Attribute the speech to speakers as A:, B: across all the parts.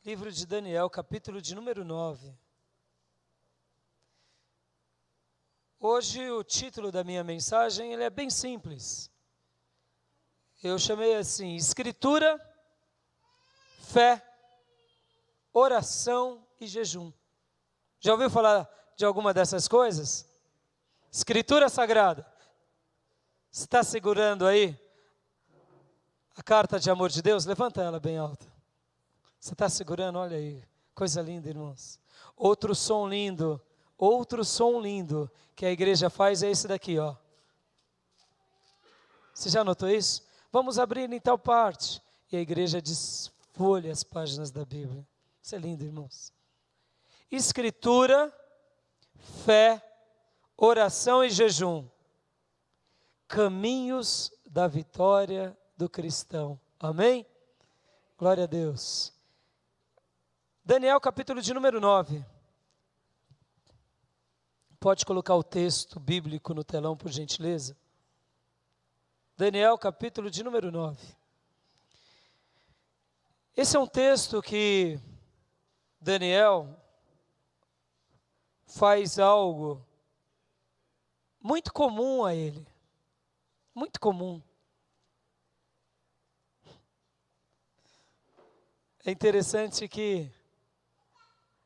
A: Livro de Daniel, capítulo de número 9. Hoje o título da minha mensagem ele é bem simples. Eu chamei assim, Escritura, Fé, Oração e Jejum. Já ouviu falar de alguma dessas coisas? Escritura Sagrada. Você está segurando aí a carta de amor de Deus? Levanta ela bem alta. Você está segurando? Olha aí, coisa linda, irmãos. Outro som lindo que a igreja faz é esse daqui, ó. Você já notou isso? Vamos abrir em tal parte. E a igreja desfolha as páginas da Bíblia. Isso é lindo, irmãos. Escritura, fé, oração e jejum. Caminhos da vitória do cristão. Amém? Glória a Deus. Daniel, capítulo de número 9. Pode colocar o texto bíblico no telão, por gentileza? Daniel, capítulo de número 9. Esse é um texto que Daniel faz algo muito comum a ele. Muito comum. É interessante que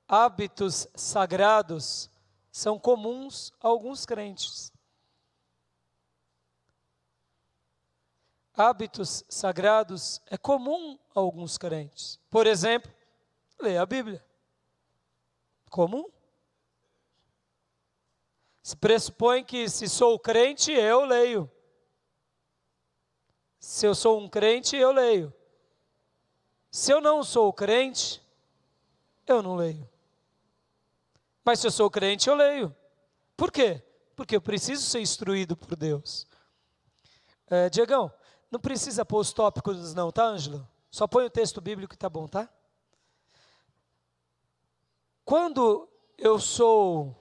A: hábitos sagrados são comuns a alguns crentes. Hábitos sagrados é comum a alguns crentes. Por exemplo, ler a Bíblia. Comum. Se pressupõe que se sou crente, eu leio. Se eu sou um crente, eu leio. Se eu não sou crente, eu não leio. Mas se eu sou crente, eu leio. Por quê? Porque eu preciso ser instruído por Deus. Diegão, não precisa pôr os tópicos não, tá, Ângelo? Só põe o texto bíblico e tá bom, tá? Quando eu sou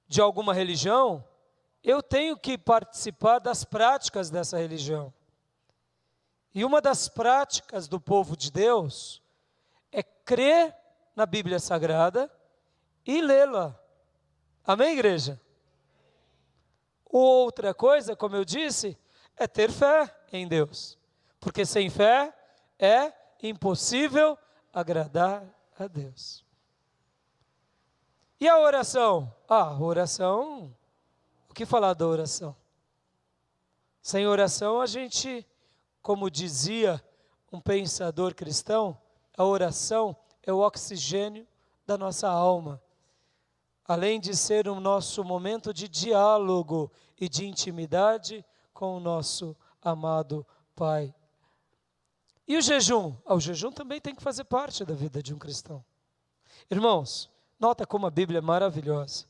A: de alguma religião, eu tenho que participar das práticas dessa religião. E uma das práticas do povo de Deus é crer na Bíblia Sagrada e lê-la. Amém, igreja? Outra coisa, como eu disse, é ter fé em Deus. Porque sem fé é impossível agradar a Deus. E a oração? A oração, o que falar da oração? Sem oração a gente, como dizia um pensador cristão, a oração é o oxigênio da nossa alma. Além de ser o nosso momento de diálogo e de intimidade com o nosso amado Pai. E o jejum? O jejum também tem que fazer parte da vida de um cristão. Irmãos, nota como a Bíblia é maravilhosa.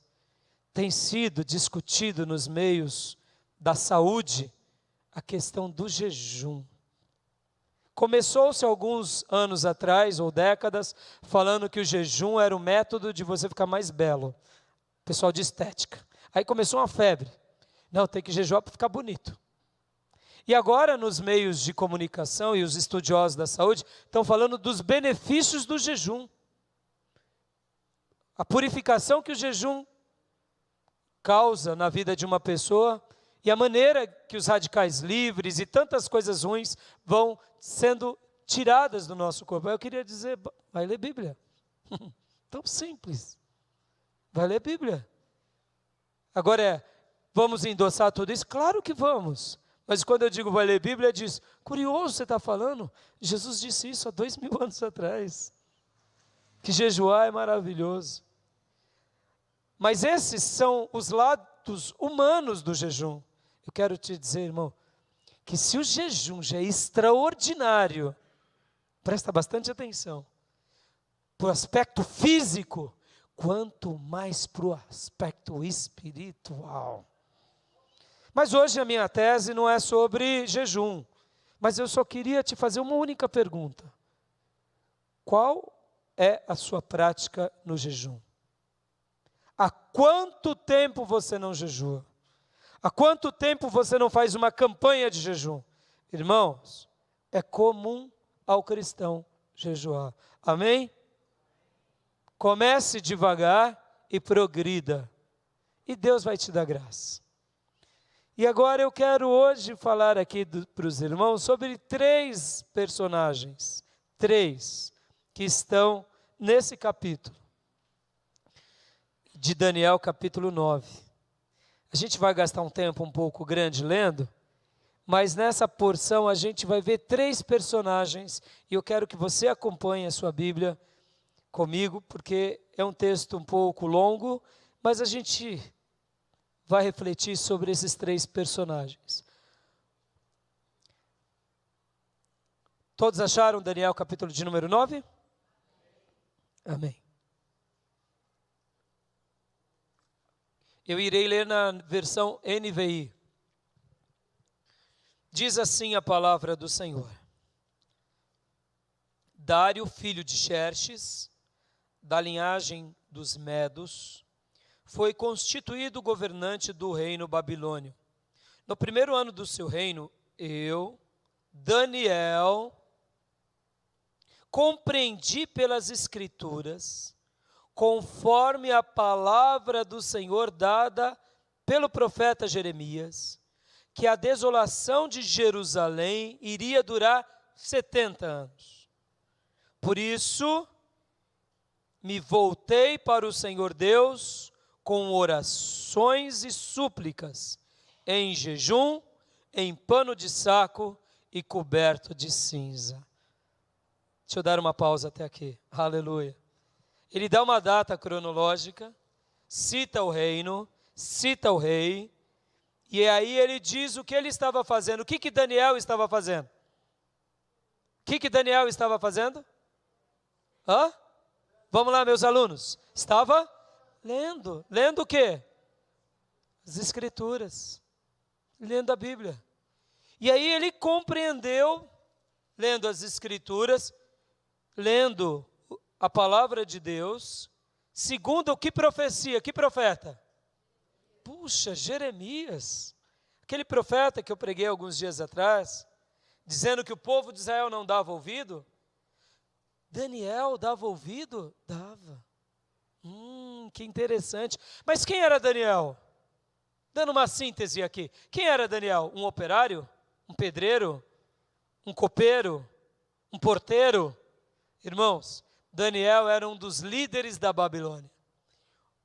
A: Tem sido discutido nos meios da saúde a questão do jejum. Começou-se alguns anos atrás, ou décadas, falando que o jejum era o método de você ficar mais belo. Pessoal de estética. Aí começou uma febre. Não, tem que jejuar para ficar bonito. E agora, nos meios de comunicação e os estudiosos da saúde estão falando dos benefícios do jejum. A purificação que o jejum causa na vida de uma pessoa e a maneira que os radicais livres e tantas coisas ruins vão sendo tiradas do nosso corpo. Eu queria dizer, vai ler Bíblia. Tão simples. Vai ler Bíblia. Agora vamos endossar tudo isso? Claro que vamos. Mas quando eu digo vai ler Bíblia, diz, curioso você está falando? Jesus disse isso há 2000 anos atrás. Que jejuar é maravilhoso. Mas esses são os lados humanos do jejum. Eu quero te dizer, irmão, que se o jejum já é extraordinário, presta bastante atenção, para o aspecto físico, quanto mais para o aspecto espiritual. Mas hoje a minha tese não é sobre jejum, mas eu só queria te fazer uma única pergunta. Qual é a sua prática no jejum? Há quanto tempo você não jejua? Há quanto tempo você não faz uma campanha de jejum? Irmãos, é comum ao cristão jejuar. Amém? Comece devagar e progrida. E Deus vai te dar graça. E agora eu quero hoje falar aqui para os irmãos sobre 3 personagens. 3 que estão nesse capítulo. De Daniel capítulo 9. A gente vai gastar um tempo um pouco grande lendo, mas nessa porção a gente vai ver 3 personagens e eu quero que você acompanhe a sua Bíblia comigo, porque é um texto um pouco longo, mas a gente vai refletir sobre esses 3 personagens. Todos acharam Daniel capítulo de número 9? Amém. Eu irei ler na versão NVI. Diz assim a palavra do Senhor. Dário, filho de Xerxes, da linhagem dos Medos, foi constituído governante do reino babilônio. No primeiro ano do seu reino, eu, Daniel, compreendi pelas Escrituras, conforme a palavra do Senhor dada pelo profeta Jeremias, que a desolação de Jerusalém iria durar 70 anos. Por isso, me voltei para o Senhor Deus com orações e súplicas, em jejum, em pano de saco e coberto de cinza. Deixa eu dar uma pausa até aqui. Aleluia. Ele dá uma data cronológica, cita o reino, cita o rei, e aí ele diz o que ele estava fazendo. O que Daniel estava fazendo? O que Daniel estava fazendo? Vamos lá, meus alunos. Estava lendo. Lendo o quê? As Escrituras. Lendo a Bíblia. E aí ele compreendeu, lendo as Escrituras, lendo a palavra de Deus, segundo que profecia, que profeta? Puxa, Jeremias, aquele profeta que eu preguei alguns dias atrás, dizendo que o povo de Israel não dava ouvido. Daniel dava ouvido? Dava. Que interessante. Mas quem era Daniel? Dando uma síntese aqui. Quem era Daniel? Um operário? Um pedreiro? Um copeiro? Um porteiro? Irmãos, Daniel era um dos líderes da Babilônia.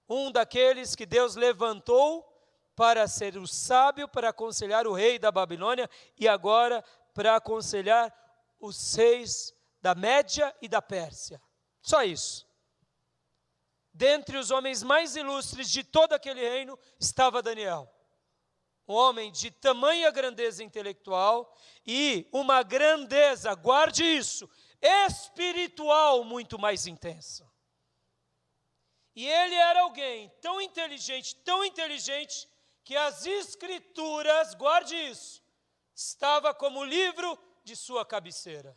A: Um daqueles que Deus levantou para ser o sábio, para aconselhar o rei da Babilônia e agora para aconselhar os reis da Média e da Pérsia. Só isso. Dentre os homens mais ilustres de todo aquele reino estava Daniel. Um homem de tamanha grandeza intelectual e uma grandeza, guarde isso, espiritual muito mais intensa. E ele era alguém tão inteligente, que as Escrituras, guarde isso, estava como livro de sua cabeceira.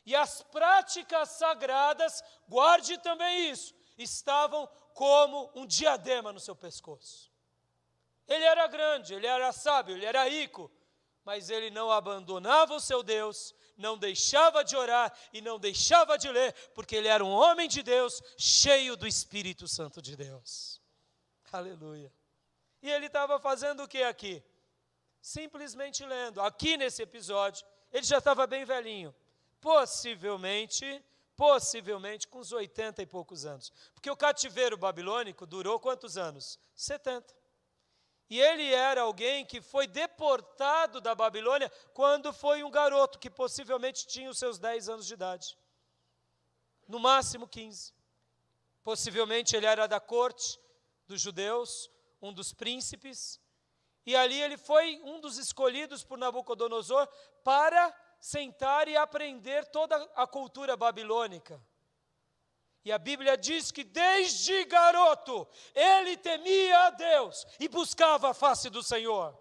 A: E as práticas sagradas, guarde também isso, estavam como um diadema no seu pescoço. Ele era grande, ele era sábio, ele era rico, mas ele não abandonava o seu Deus, não deixava de orar e não deixava de ler, porque ele era um homem de Deus, cheio do Espírito Santo de Deus. Aleluia. E ele estava fazendo o que aqui? Simplesmente lendo. Aqui nesse episódio, ele já estava bem velhinho. Possivelmente com uns 80 e poucos anos. Porque o cativeiro babilônico durou quantos anos? 70. E ele era alguém que foi deportado da Babilônia quando foi um garoto que possivelmente tinha os seus 10 anos de idade. No máximo 15. Possivelmente ele era da corte dos judeus, um dos príncipes. E ali ele foi um dos escolhidos por Nabucodonosor para sentar e aprender toda a cultura babilônica. E a Bíblia diz que desde garoto ele temia a Deus e buscava a face do Senhor.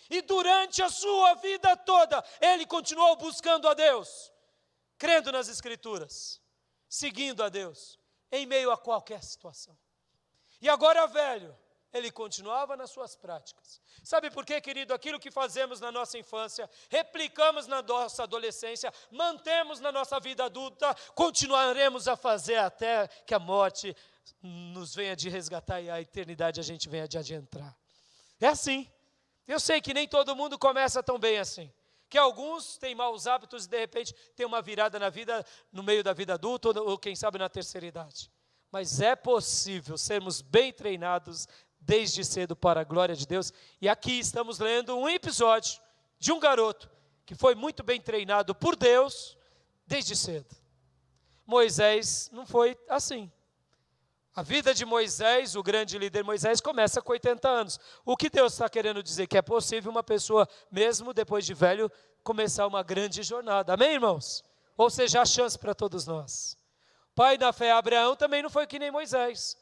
A: E durante a sua vida toda ele continuou buscando a Deus, crendo nas Escrituras, seguindo a Deus, em meio a qualquer situação. E agora velho, ele continuava nas suas práticas. Sabe por quê, querido? Aquilo que fazemos na nossa infância, replicamos na nossa adolescência, mantemos na nossa vida adulta, continuaremos a fazer até que a morte nos venha de resgatar e a eternidade a gente venha de adentrar. É assim. Eu sei que nem todo mundo começa tão bem assim. Que alguns têm maus hábitos e de repente tem uma virada na vida, no meio da vida adulta ou quem sabe na terceira idade. Mas é possível sermos bem treinados desde cedo para a glória de Deus. E aqui estamos lendo um episódio de um garoto que foi muito bem treinado por Deus desde cedo. Moisés não foi assim. A vida de Moisés, o grande líder Moisés, começa com 80 anos. O que Deus está querendo dizer? Que é possível uma pessoa, mesmo depois de velho, começar uma grande jornada. Amém, irmãos? Ou seja, há chance para todos nós. Pai da fé, Abraão, também não foi que nem Moisés.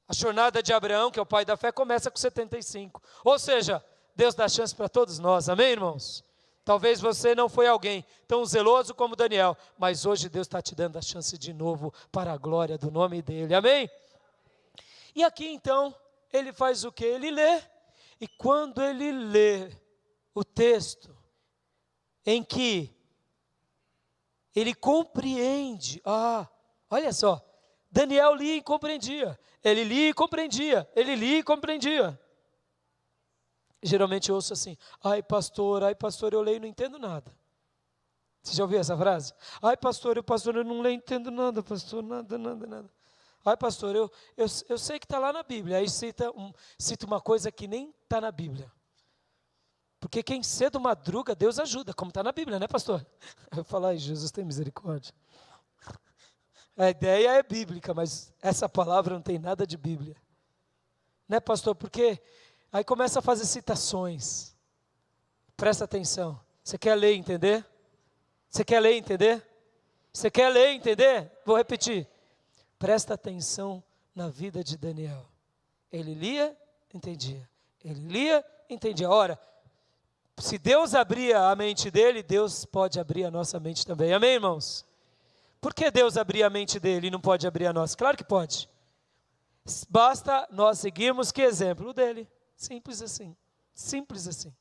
A: A jornada de Abraão, que é o pai da fé, começa com 75. Ou seja, Deus dá chance para todos nós. Amém, irmãos? Talvez você não foi alguém tão zeloso como Daniel, mas hoje Deus está te dando a chance de novo para a glória do nome dEle. Amém? E aqui então, ele faz o quê? Ele lê. E quando ele lê o texto em que ele compreende, olha só, Daniel lia e compreendia, ele lia e compreendia, ele lia e compreendia. Geralmente eu ouço assim, ai pastor, eu leio e não entendo nada. Você já ouviu essa frase? Ai pastor, eu não leio e entendo nada, pastor, nada. Ai pastor, eu sei que está lá na Bíblia, aí cita uma coisa que nem está na Bíblia. Porque quem cedo madruga, Deus ajuda, como está na Bíblia, né pastor? Eu falo, ai Jesus tem misericórdia. A ideia é bíblica, mas essa palavra não tem nada de Bíblia. Né pastor, porque aí começa a fazer citações. Presta atenção, você quer ler e entender? Você quer ler e entender? Você quer ler e entender? Vou repetir. Presta atenção na vida de Daniel. Ele lia, entendia. Ele lia, entendia. Ora, se Deus abria a mente dele, Deus pode abrir a nossa mente também. Amém, irmãos? Por que Deus abria a mente dele e não pode abrir a nossa? Claro que pode. Basta nós seguirmos que exemplo? O dele. Simples assim. Simples assim.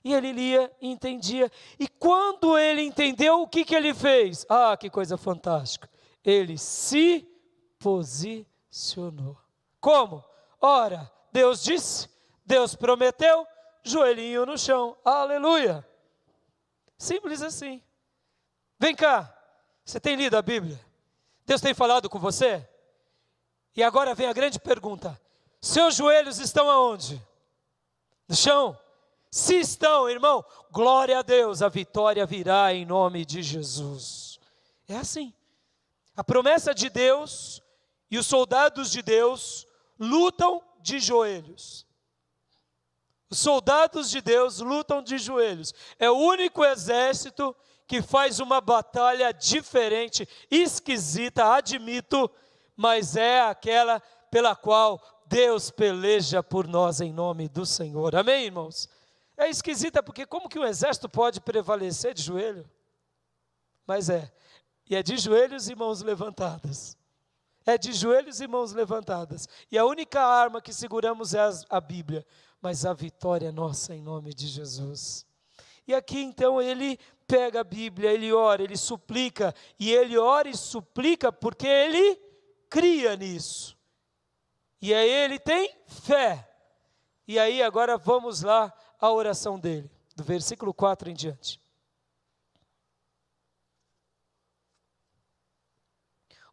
A: E ele lia e entendia. E quando ele entendeu, o que ele fez? Que coisa fantástica. Ele se posicionou. Como? Ora, Deus disse, Deus prometeu, joelhinho no chão. Aleluia. Simples assim. Vem cá, você tem lido a Bíblia? Deus tem falado com você? E agora vem a grande pergunta. Seus joelhos estão aonde? No chão? Se estão, irmão, glória a Deus, a vitória virá em nome de Jesus. É assim. A promessa de Deus e os soldados de Deus lutam de joelhos. Os soldados de Deus lutam de joelhos. É o único exército que faz uma batalha diferente, esquisita, admito, mas é aquela pela qual Deus peleja por nós em nome do Senhor. Amém, irmãos? É esquisita porque como que um exército pode prevalecer de joelho? Mas é. E é de joelhos e mãos levantadas. É de joelhos e mãos levantadas. E a única arma que seguramos é a Bíblia. Mas a vitória é nossa em nome de Jesus. E aqui então ele pega a Bíblia, ele ora, ele suplica. E ele ora e suplica porque ele cria nisso. E aí ele tem fé. E aí agora vamos lá à oração dele. Do versículo 4 em diante.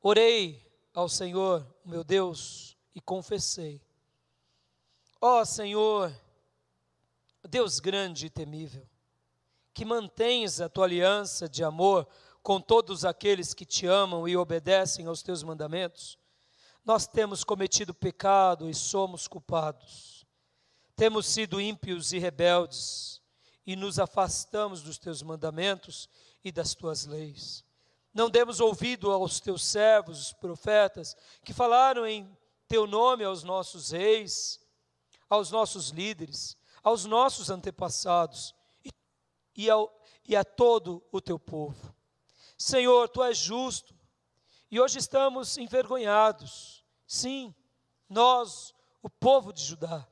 A: Orei ao Senhor, meu Deus, e confessei. Ó Senhor, Deus grande e temível, que mantens a tua aliança de amor com todos aqueles que te amam e obedecem aos teus mandamentos, nós temos cometido pecado e somos culpados. Temos sido ímpios e rebeldes e nos afastamos dos teus mandamentos e das tuas leis. Não demos ouvido aos teus servos, os profetas, que falaram em teu nome aos nossos reis, aos nossos líderes, aos nossos antepassados e a todo o teu povo. Senhor, tu és justo e hoje estamos envergonhados. Sim, nós, o povo de Judá,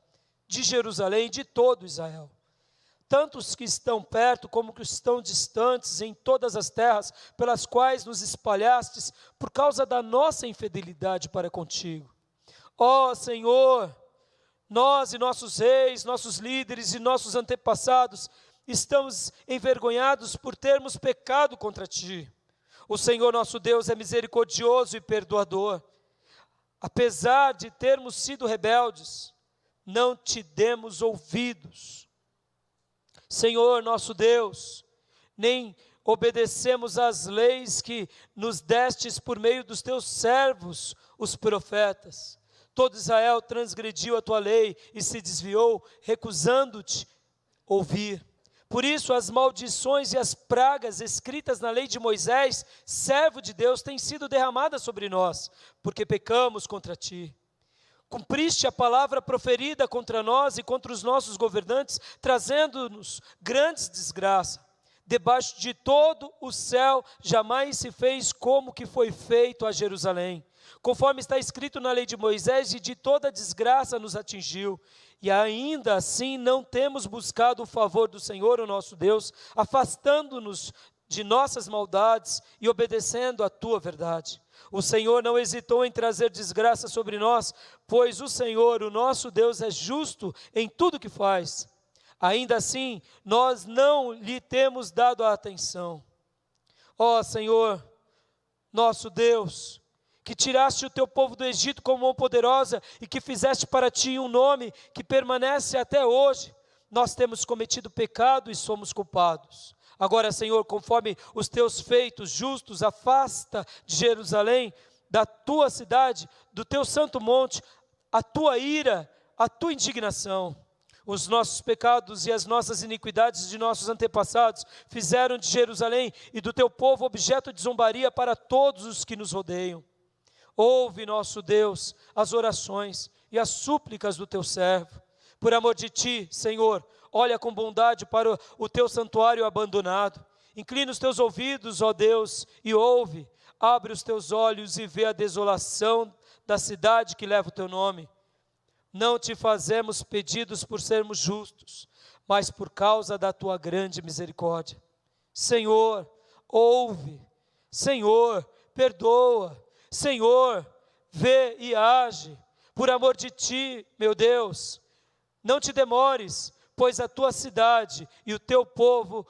A: de Jerusalém, de todo Israel. Tanto os que estão perto como os que estão distantes em todas as terras pelas quais nos espalhastes por causa da nossa infidelidade para contigo. Ó Senhor, nós e nossos reis, nossos líderes e nossos antepassados estamos envergonhados por termos pecado contra ti. O Senhor nosso Deus é misericordioso e perdoador. Apesar de termos sido rebeldes, não te demos ouvidos. Senhor nosso Deus, nem obedecemos às leis que nos destes por meio dos teus servos, os profetas. Todo Israel transgrediu a tua lei e se desviou, recusando-te ouvir. Por isso as maldições e as pragas escritas na lei de Moisés, servo de Deus, têm sido derramadas sobre nós, porque pecamos contra ti. Cumpriste a palavra proferida contra nós e contra os nossos governantes, trazendo-nos grandes desgraças. Debaixo de todo o céu jamais se fez como que foi feito a Jerusalém. Conforme está escrito na lei de Moisés, e de toda desgraça nos atingiu. E ainda assim não temos buscado o favor do Senhor, o nosso Deus, afastando-nos de nossas maldades e obedecendo a tua verdade. O Senhor não hesitou em trazer desgraça sobre nós, pois o Senhor, o nosso Deus, é justo em tudo que faz. Ainda assim, nós não lhe temos dado a atenção. Ó Senhor, nosso Deus, que tiraste o teu povo do Egito com mão poderosa e que fizeste para ti um nome que permanece até hoje, nós temos cometido pecado e somos culpados. Agora, Senhor, conforme os teus feitos justos, afasta de Jerusalém, da tua cidade, do teu santo monte, a tua ira, a tua indignação. Os nossos pecados e as nossas iniquidades de nossos antepassados fizeram de Jerusalém e do teu povo objeto de zombaria para todos os que nos rodeiam. Ouve, nosso Deus, as orações e as súplicas do teu servo. Por amor de ti, Senhor, olha com bondade para o teu santuário abandonado. Inclina os teus ouvidos, ó Deus, e ouve. Abre os teus olhos e vê a desolação da cidade que leva o teu nome. Não te fazemos pedidos por sermos justos, mas por causa da tua grande misericórdia. Senhor, ouve. Senhor, perdoa. Senhor, vê e age. Por amor de ti, meu Deus, não te demores, pois a tua cidade e o teu povo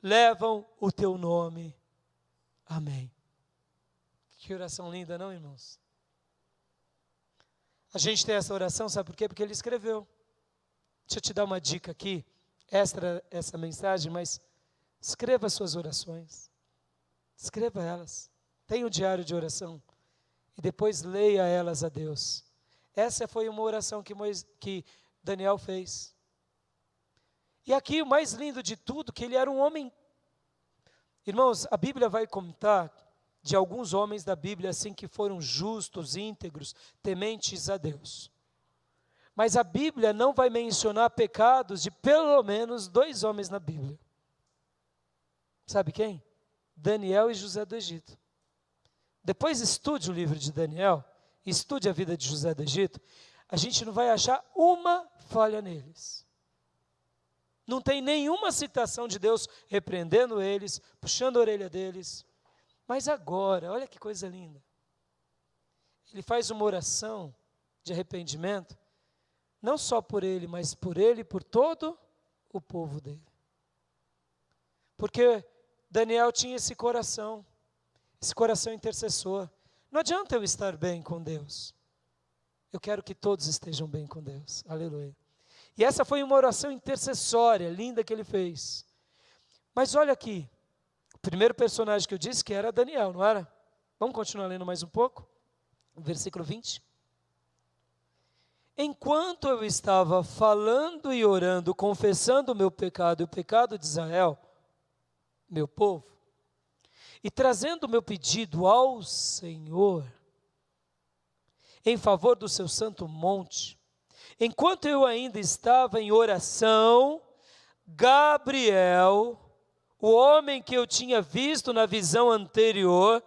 A: levam o teu nome. Amém. Que oração linda, não, irmãos? A gente tem essa oração, sabe por quê? Porque ele escreveu. Deixa eu te dar uma dica aqui, extra essa mensagem, mas escreva as suas orações. Escreva elas. Tenha um diário de oração. E depois leia elas a Deus. Essa foi uma oração que Daniel fez. E aqui o mais lindo de tudo, que ele era um homem. Irmãos, a Bíblia vai contar de alguns homens da Bíblia assim que foram justos, íntegros, tementes a Deus. Mas a Bíblia não vai mencionar pecados de pelo menos 2 homens na Bíblia. Sabe quem? Daniel e José do Egito. Depois estude o livro de Daniel, estude a vida de José do Egito, a gente não vai achar uma falha neles. Não tem nenhuma citação de Deus repreendendo eles, puxando a orelha deles. Mas agora, olha que coisa linda. Ele faz uma oração de arrependimento, não só por ele, mas por ele e por todo o povo dele. Porque Daniel tinha esse coração intercessor. Não adianta eu estar bem com Deus. Eu quero que todos estejam bem com Deus. Aleluia. E essa foi uma oração intercessória, linda que ele fez. Mas olha aqui, o primeiro personagem que eu disse que era Daniel, não era? Vamos continuar lendo mais um pouco? Versículo 20. Enquanto eu estava falando e orando, confessando o meu pecado e o pecado de Israel, meu povo, e trazendo o meu pedido ao Senhor, em favor do seu santo monte, enquanto eu ainda estava em oração, Gabriel, o homem que eu tinha visto na visão anterior,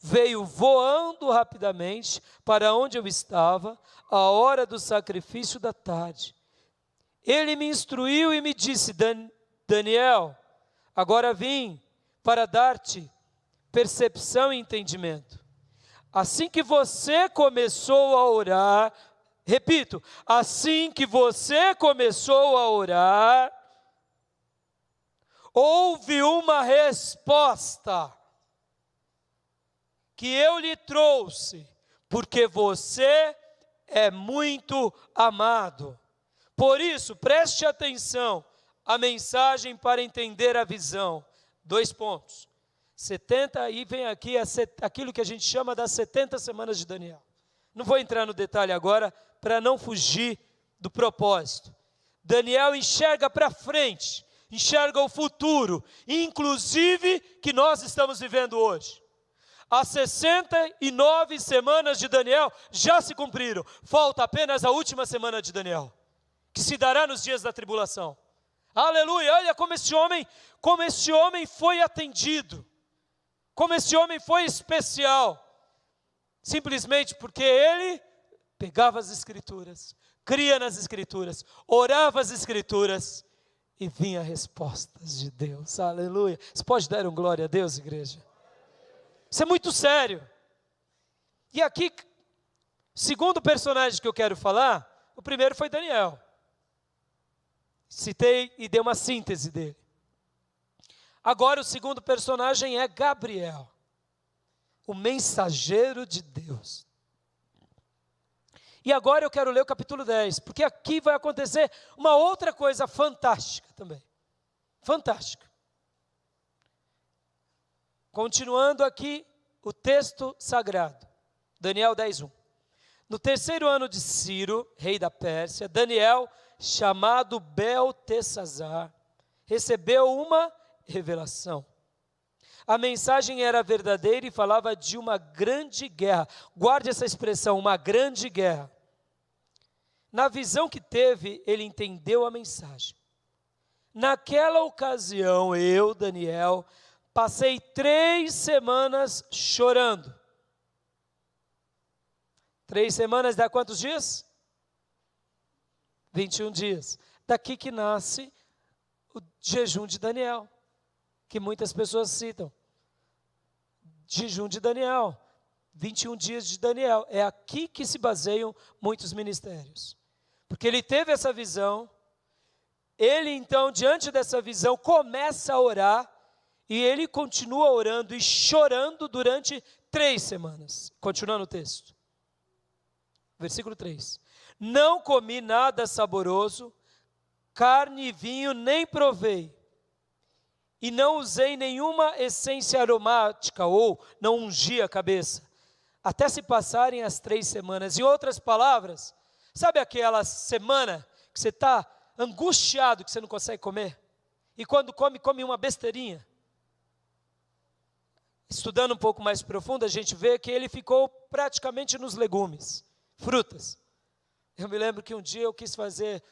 A: veio voando rapidamente para onde eu estava, à hora do sacrifício da tarde. Ele me instruiu e me disse: Daniel, agora vim para dar-te percepção e entendimento. Assim que você começou a orar, repito, assim que você começou a orar, houve uma resposta que eu lhe trouxe, porque você é muito amado. Por isso, preste atenção à mensagem para entender a visão. 2 pontos. 70, e vem aqui aquilo que a gente chama das 70 semanas de Daniel. Não vou entrar no detalhe agora, para não fugir do propósito. Daniel enxerga para frente, enxerga o futuro, inclusive que nós estamos vivendo hoje. As 69 semanas de Daniel já se cumpriram, falta apenas a última semana de Daniel, que se dará nos dias da tribulação. Aleluia, olha como esse homem foi atendido, como esse homem foi especial, simplesmente porque ele pegava as escrituras, cria nas escrituras, orava as escrituras e vinha respostas de Deus. Aleluia. Você pode dar um glória a Deus, igreja? Isso é muito sério. E aqui, segundo personagem que eu quero falar, o primeiro foi Daniel. Citei e dei uma síntese dele. Agora o segundo personagem é Gabriel, o mensageiro de Deus. E agora eu quero ler o capítulo 10, porque aqui vai acontecer uma outra coisa fantástica também. Fantástica. Continuando aqui o texto sagrado, Daniel 10:1. No 3º ano de Ciro, rei da Pérsia, Daniel, chamado Beltesazar, recebeu uma revelação. A mensagem era verdadeira e falava de uma grande guerra. Guarde essa expressão, uma grande guerra. Na visão que teve, ele entendeu a mensagem. Naquela ocasião, eu, Daniel, passei 3 semanas chorando. 3 semanas dá quantos dias? 21 dias. Daqui que nasce o jejum de Daniel, que muitas pessoas citam. Jejum de Daniel, 21 dias de Daniel. É aqui que se baseiam muitos ministérios. Porque ele teve essa visão, ele então, diante dessa visão, começa a orar, e ele continua orando e chorando durante 3 semanas. Continuando o texto. Versículo 3. Não comi nada saboroso, carne e vinho nem provei, e não usei nenhuma essência aromática, ou não ungi a cabeça, até se passarem as 3 semanas. Em outras palavras, sabe aquela semana que você está angustiado, que você não consegue comer? E quando come uma besteirinha? Estudando um pouco mais profundo, a gente vê que ele ficou praticamente nos legumes, frutas. Eu me lembro que um dia eu quis fazer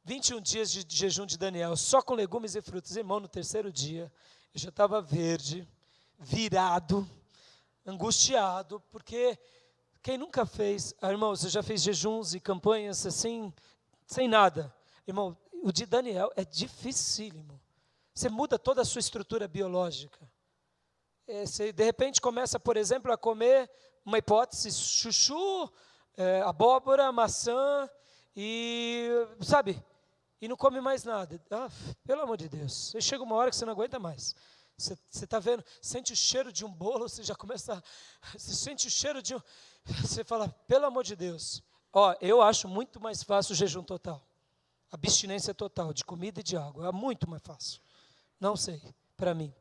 A: 21 dias de jejum de Daniel, só com legumes e frutas. Irmão, no 3º dia, eu já estava verde, virado, angustiado, porque quem nunca fez, irmão, você já fez jejuns e campanhas assim, sem nada. Irmão, o de Daniel é dificílimo. Você muda toda a sua estrutura biológica. Você, de repente, começa, por exemplo, a comer, uma hipótese, chuchu, abóbora, maçã, e, sabe, e não come mais nada. Pelo amor de Deus, você chega uma hora que você não aguenta mais. Você está vendo, sente o cheiro de um bolo, você já começa, você sente o cheiro de um, você fala, pelo amor de Deus. Eu acho muito mais fácil o jejum total, abstinência total de comida e de água, é muito mais fácil. Não sei, para mim.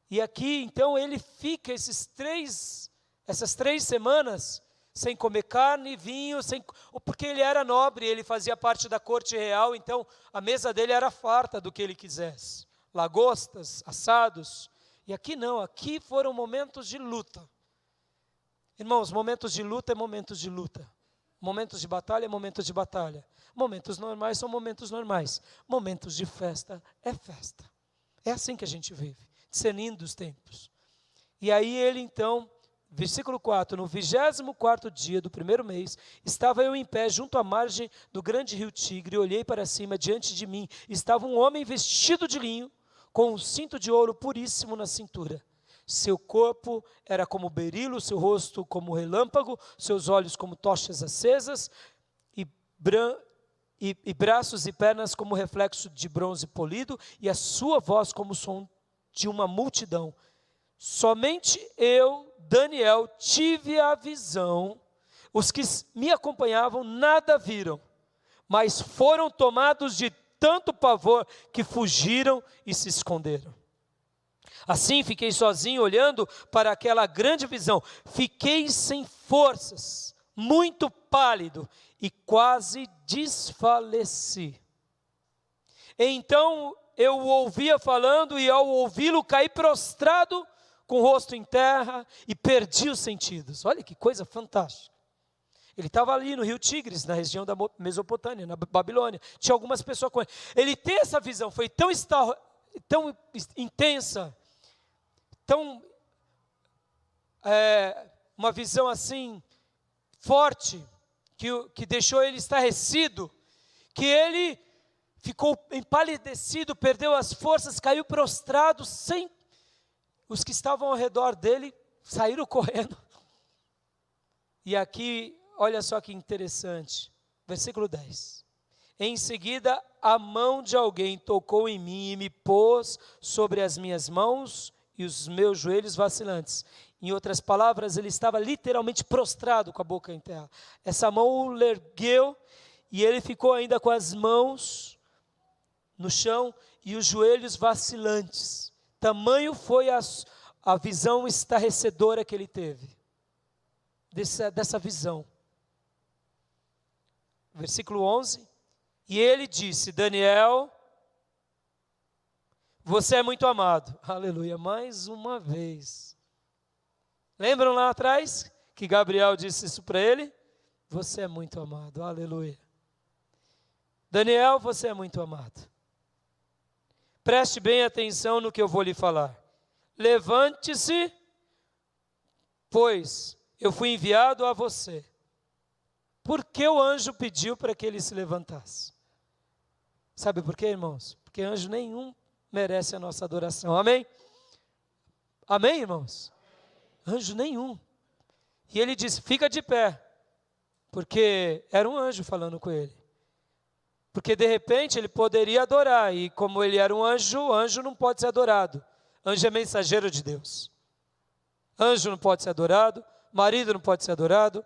A: E aqui, então, ele fica essas 3 semanas sem comer carne e vinho, porque ele era nobre, ele fazia parte da corte real, então a mesa dele era farta do que ele quisesse. Lagostas, assados. E aqui não, aqui foram momentos de luta. Irmãos, momentos de luta é momentos de luta. Momentos de batalha é momentos de batalha. Momentos normais são momentos normais. Momentos de festa é festa. É assim que a gente vive, discernindo os tempos. E aí ele então Versículo 4, no 24º dia do primeiro mês, estava eu em pé junto à margem do grande rio Tigre, e olhei para cima, diante de mim estava um homem vestido de linho, com um cinto de ouro puríssimo na cintura. Seu corpo era como berilo, seu rosto como relâmpago, seus olhos como tochas acesas, e braços e pernas como reflexo de bronze polido, e a sua voz como o som de uma multidão. Somente eu, Daniel, tive a visão, os que me acompanhavam nada viram, mas foram tomados de tanto pavor que fugiram e se esconderam. Assim fiquei sozinho olhando para aquela grande visão, fiquei sem forças, muito pálido e quase desfaleci. Então eu o ouvia falando e ao ouvi-lo caí prostrado com o rosto em terra e perdi os sentidos. Olha que coisa fantástica. Ele estava ali no rio Tigres, na região da Mesopotâmia, na Babilônia. Tinha algumas pessoas com ele. Ele tem essa visão, foi tão intensa, uma visão assim forte, que deixou ele estarrecido, que ele ficou empalidecido, perdeu as forças, caiu prostrado, sem os que estavam ao redor dele saíram correndo. E aqui, olha só que interessante, versículo 10. Em seguida, a mão de alguém tocou em mim e me pôs sobre as minhas mãos e os meus joelhos vacilantes. Em outras palavras, ele estava literalmente prostrado com a boca em terra. Essa mão o ergueu e ele ficou ainda com as mãos no chão e os joelhos vacilantes. Tamanho foi a visão estarrecedora que ele teve, dessa visão. Versículo 11, e ele disse, Daniel, você é muito amado. Aleluia, mais uma vez. Lembram lá atrás que Gabriel disse isso para ele? Você é muito amado, aleluia. Daniel, você é muito amado. Preste bem atenção no que eu vou lhe falar. Levante-se, pois eu fui enviado a você. Por que o anjo pediu para que ele se levantasse? Sabe por quê, irmãos? Porque anjo nenhum merece a nossa adoração. Amém? Amém, irmãos? Anjo nenhum. E ele disse, fica de pé. Porque era um anjo falando com ele. Porque de repente ele poderia adorar, e como ele era um anjo, o anjo não pode ser adorado. Anjo é mensageiro de Deus. Anjo não pode ser adorado, marido não pode ser adorado,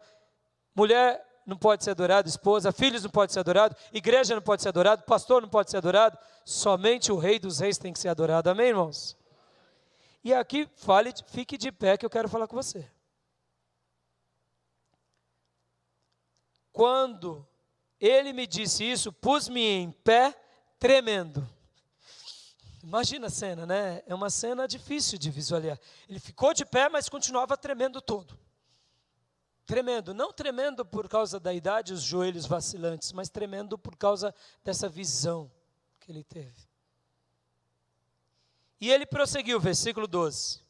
A: mulher não pode ser adorado, esposa, filhos não pode ser adorado, igreja não pode ser adorado, pastor não pode ser adorado, somente o Rei dos Reis tem que ser adorado. Amém, irmãos? E aqui, fique de pé que eu quero falar com você. Quando ele me disse isso, pus-me em pé, tremendo. Imagina a cena, né? É uma cena difícil de visualizar. Ele ficou de pé, mas continuava tremendo todo. Tremendo, não tremendo por causa da idade, os joelhos vacilantes, mas tremendo por causa dessa visão que ele teve. E ele prosseguiu, versículo 12.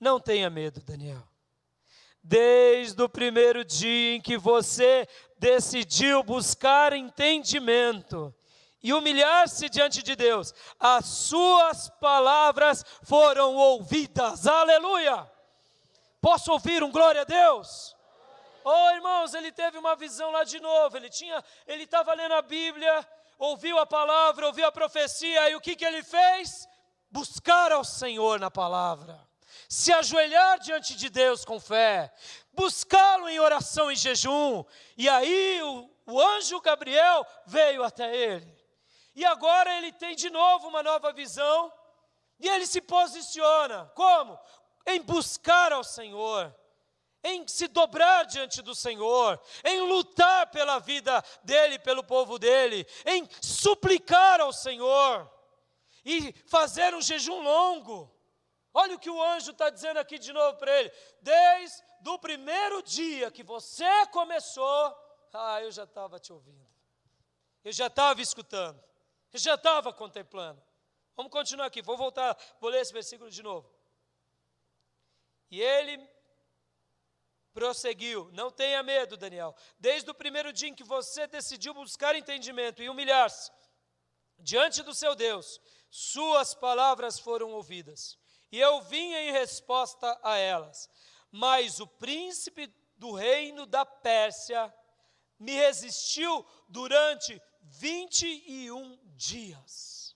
A: Não tenha medo, Daniel. Desde o primeiro dia em que você decidiu buscar entendimento e humilhar-se diante de Deus, as suas palavras foram ouvidas. Aleluia! Posso ouvir um glória a Deus? Oh, irmãos, ele teve uma visão lá de novo. Ele estava lendo a Bíblia, ouviu a palavra, ouviu a profecia, e o que ele fez? Buscar ao Senhor na palavra. Se ajoelhar diante de Deus com fé, buscá-lo em oração e jejum, e aí o anjo Gabriel veio até ele, e agora ele tem de novo uma nova visão, e ele se posiciona, como? Em buscar ao Senhor, em se dobrar diante do Senhor, em lutar pela vida dele, pelo povo dele, em suplicar ao Senhor, e fazer um jejum longo. Olha o que o anjo está dizendo aqui de novo para ele. Desde o primeiro dia que você começou, eu já estava te ouvindo. Eu já estava escutando. Eu já estava contemplando. Vamos continuar aqui, vou ler esse versículo de novo. E ele prosseguiu: não tenha medo, Daniel. Desde o primeiro dia em que você decidiu buscar entendimento e humilhar-se diante do seu Deus, suas palavras foram ouvidas, e eu vim em resposta a elas. Mas o príncipe do reino da Pérsia me resistiu durante 21 dias.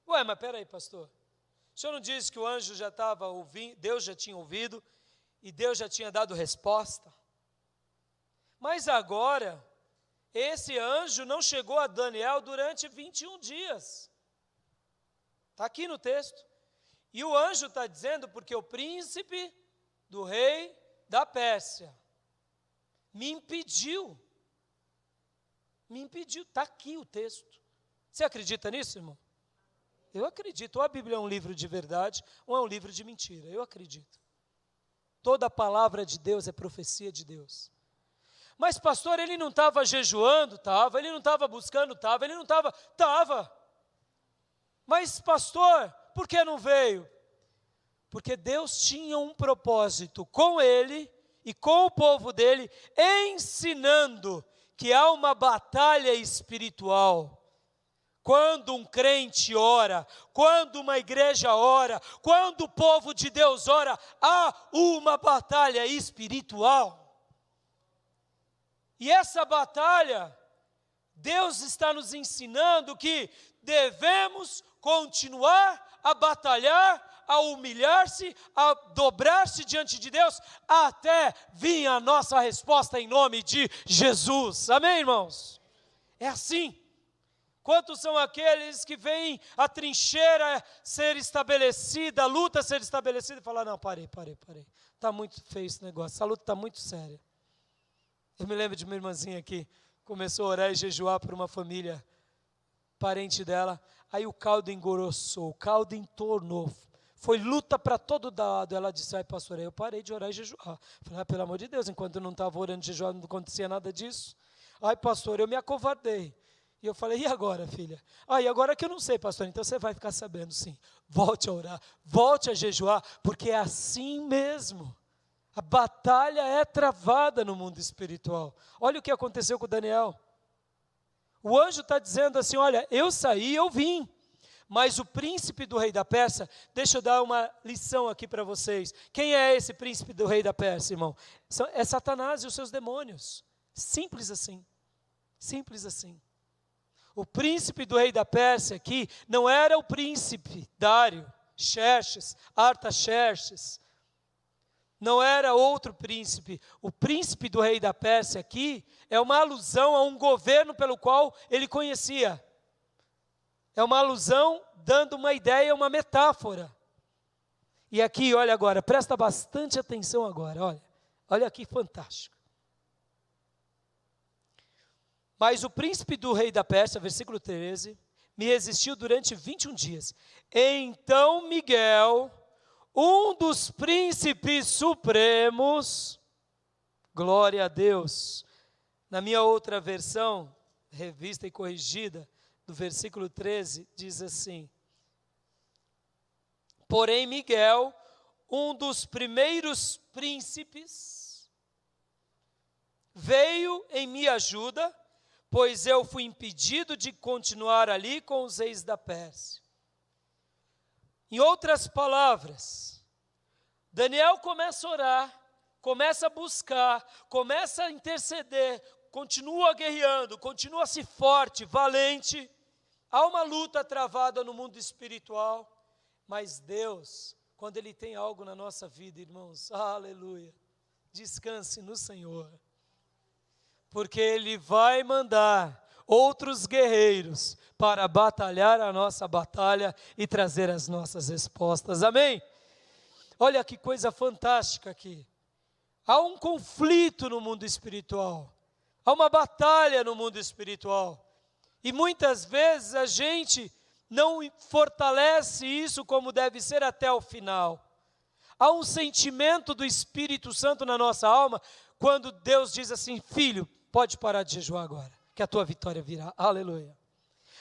A: Ué, mas peraí, pastor. O senhor não disse que o anjo já estava ouvindo, Deus já tinha ouvido, e Deus já tinha dado resposta? Mas agora, esse anjo não chegou a Daniel durante 21 dias. Está aqui no texto. E o anjo está dizendo, porque o príncipe do rei da Pérsia me impediu, está aqui o texto. Você acredita nisso, irmão? Eu acredito. Ou a Bíblia é um livro de verdade, ou é um livro de mentira. Eu acredito. Toda a palavra de Deus é profecia de Deus. Mas pastor, ele não estava jejuando? Estava. Ele não estava buscando? Estava. Ele não estava? Estava. Mas pastor, por que não veio? Porque Deus tinha um propósito com ele e com o povo dele, ensinando que há uma batalha espiritual. Quando um crente ora, quando uma igreja ora, quando o povo de Deus ora, há uma batalha espiritual. E essa batalha, Deus está nos ensinando que devemos continuar a batalhar, a humilhar-se, a dobrar-se diante de Deus, até vir a nossa resposta em nome de Jesus. Amém, irmãos? É assim. Quantos são aqueles que veem a trincheira ser estabelecida, a luta ser estabelecida e falam: não, parei. Está muito feio esse negócio, essa luta está muito séria. Eu me lembro de uma irmãzinha que começou a orar e jejuar por uma família, parente dela, aí o caldo engrossou, o caldo entornou, foi luta para todo lado. Ela disse: ai pastor, aí eu parei de orar e jejuar. Falei: pelo amor de Deus, enquanto eu não estava orando e jejuando, não acontecia nada disso. Ai pastor, eu me acovardei. E eu falei: e agora, filha? E agora que eu não sei, pastor, então você vai ficar sabendo sim. Volte a orar, volte a jejuar, porque é assim mesmo. A batalha é travada no mundo espiritual. Olha o que aconteceu com Daniel. O anjo está dizendo assim: olha, eu saí, eu vim. Mas o príncipe do rei da Pérsia, deixa eu dar uma lição aqui para vocês. Quem é esse príncipe do rei da Pérsia, irmão? É Satanás e os seus demônios. Simples assim. Simples assim. O príncipe do rei da Pérsia aqui não era o príncipe Dário, Xerxes, Artaxerxes. Não era outro príncipe. O príncipe do rei da Pérsia aqui é uma alusão a um governo pelo qual ele conhecia. É uma alusão dando uma ideia, uma metáfora. E aqui, olha agora, presta bastante atenção agora, olha aqui, fantástico. Mas o príncipe do rei da Pérsia, versículo 13, me resistiu durante 21 dias. Então Miguel, um dos príncipes supremos, glória a Deus, na minha outra versão, revista e corrigida, do versículo 13, diz assim: porém Miguel, um dos primeiros príncipes, veio em minha ajuda, pois eu fui impedido de continuar ali com os reis da Pérsia. Em outras palavras, Daniel começa a orar, começa a buscar, começa a interceder, continua guerreando, continua-se forte, valente. Há uma luta travada no mundo espiritual, mas Deus, quando Ele tem algo na nossa vida, irmãos, aleluia, descanse no Senhor. Porque Ele vai mandar outros guerreiros para batalhar a nossa batalha e trazer as nossas respostas, amém? Olha que coisa fantástica aqui. Há um conflito no mundo espiritual, há uma batalha no mundo espiritual, e muitas vezes a gente não fortalece isso como deve ser até o final. Há um sentimento do Espírito Santo na nossa alma, quando Deus diz assim: filho, pode parar de jejuar agora, que a tua vitória virá, aleluia.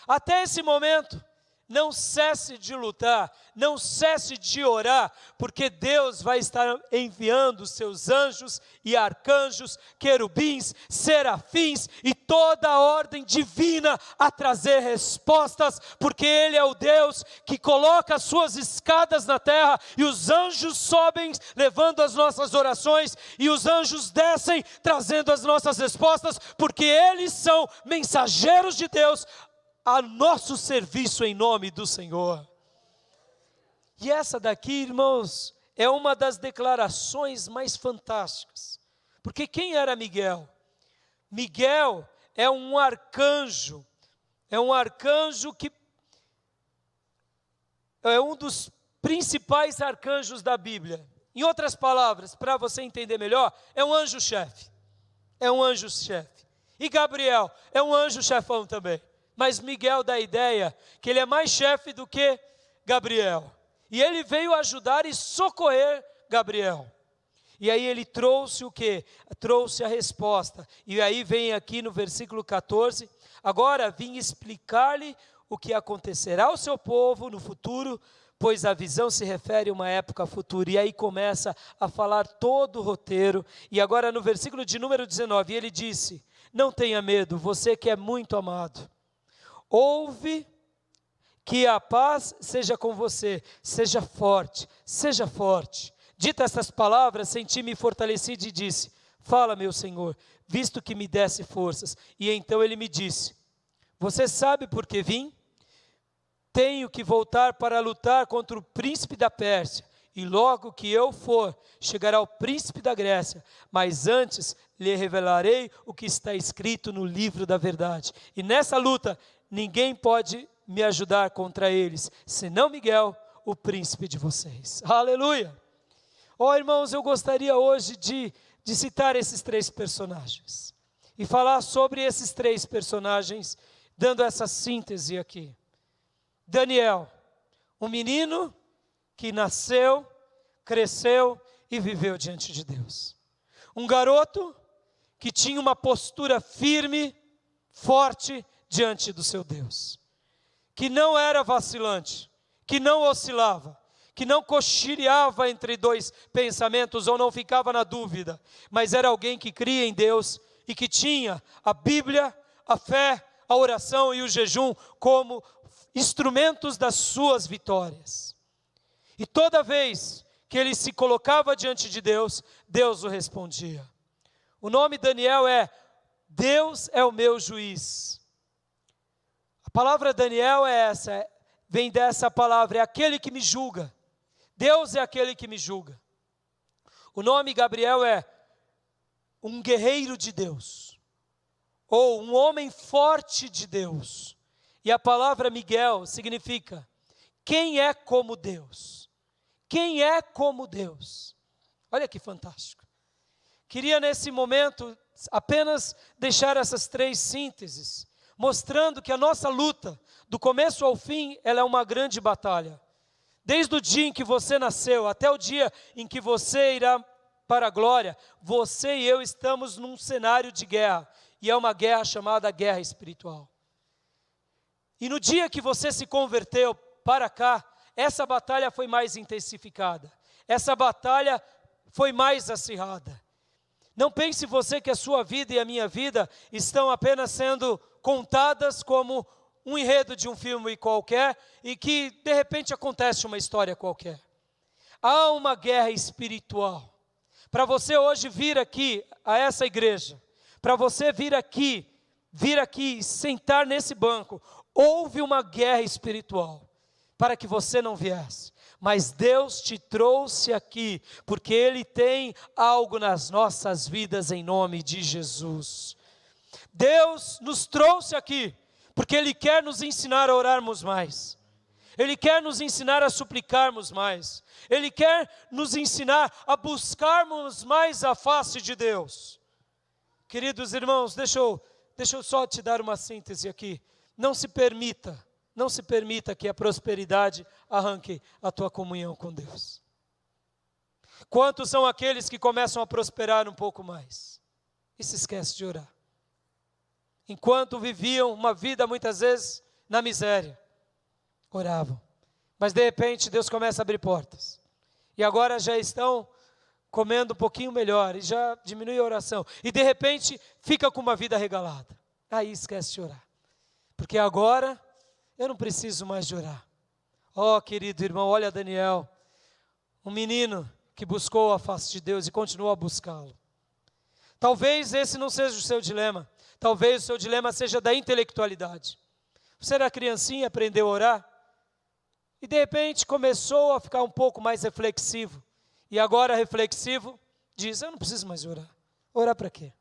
A: Até esse momento, não cesse de lutar, não cesse de orar, porque Deus vai estar enviando os seus anjos e arcanjos, querubins, serafins e toda a ordem divina a trazer respostas, porque Ele é o Deus que coloca as suas escadas na terra e os anjos sobem levando as nossas orações e os anjos descem trazendo as nossas respostas, porque eles são mensageiros de Deus a nosso serviço em nome do Senhor. E essa daqui, irmãos, é uma das declarações mais fantásticas. Porque quem era Miguel? Miguel é um arcanjo que é um dos principais arcanjos da Bíblia. Em outras palavras, para você entender melhor, é um anjo-chefe. É um anjo-chefe. E Gabriel é um anjo-chefão também. Mas Miguel dá a ideia que ele é mais chefe do que Gabriel. E ele veio ajudar e socorrer Gabriel. E aí ele trouxe o quê? Trouxe a resposta. E aí vem aqui no versículo 14, agora vim explicar-lhe o que acontecerá ao seu povo no futuro, pois a visão se refere a uma época futura. E aí começa a falar todo o roteiro. E agora no versículo de número 19, ele disse, não tenha medo, você que é muito amado. Ouve, que a paz seja com você, seja forte, seja forte. Dita estas palavras, senti-me fortalecido e disse, fala meu Senhor, visto que me desse forças. E então ele me disse, você sabe por que vim? Tenho que voltar para lutar contra o príncipe da Pérsia, e logo que eu for, chegará o príncipe da Grécia, mas antes lhe revelarei o que está escrito no livro da verdade. E nessa luta, ninguém pode me ajudar contra eles, senão Miguel, o príncipe de vocês. Aleluia! Oh, irmãos, eu gostaria hoje de citar esses três personagens e falar sobre esses três personagens, dando essa síntese aqui. Daniel, um menino que nasceu, cresceu e viveu diante de Deus. Um garoto que tinha uma postura firme, forte, diante do seu Deus, que não era vacilante, que não oscilava, que não cochileava entre dois pensamentos ou não ficava na dúvida, mas era alguém que cria em Deus e que tinha a Bíblia, a fé, a oração e o jejum como instrumentos das suas vitórias. E toda vez que ele se colocava diante de Deus, Deus o respondia. O nome Daniel é Deus é o meu juiz. A palavra Daniel é essa, vem dessa palavra, é aquele que me julga. Deus é aquele que me julga. O nome Gabriel é um guerreiro de Deus, ou um homem forte de Deus. E a palavra Miguel significa, quem é como Deus? Quem é como Deus? Olha que fantástico. Queria nesse momento apenas deixar essas três sínteses, mostrando que a nossa luta, do começo ao fim, ela é uma grande batalha. Desde o dia em que você nasceu, até o dia em que você irá para a glória, você e eu estamos num cenário de guerra, e é uma guerra chamada guerra espiritual. E no dia que você se converteu para cá, essa batalha foi mais intensificada, essa batalha foi mais acirrada. Não pense você que a sua vida e a minha vida estão apenas sendo contadas como um enredo de um filme qualquer e que de repente acontece uma história qualquer. Há uma guerra espiritual. Para você hoje vir aqui a essa igreja, para você vir aqui e sentar nesse banco, houve uma guerra espiritual para que você não viesse. Mas Deus te trouxe aqui, porque Ele tem algo nas nossas vidas em nome de Jesus. Deus nos trouxe aqui, porque Ele quer nos ensinar a orarmos mais. Ele quer nos ensinar a suplicarmos mais. Ele quer nos ensinar a buscarmos mais a face de Deus. Queridos irmãos, deixa eu só te dar uma síntese aqui. Não se permita que a prosperidade arranque a tua comunhão com Deus. Quantos são aqueles que começam a prosperar um pouco mais e se esquecem de orar? Enquanto viviam uma vida muitas vezes na miséria, oravam. Mas de repente Deus começa a abrir portas. E agora já estão comendo um pouquinho melhor e já diminui a oração. E de repente fica com uma vida regalada. Aí esquece de orar. Porque agora eu não preciso mais de orar. Oh, querido irmão, olha Daniel, um menino que buscou a face de Deus e continuou a buscá-lo. Talvez esse não seja o seu dilema. Talvez o seu dilema seja da intelectualidade. Você era criancinha, aprendeu a orar, e de repente começou a ficar um pouco mais reflexivo. E agora reflexivo, diz, eu não preciso mais orar. Orar para quê?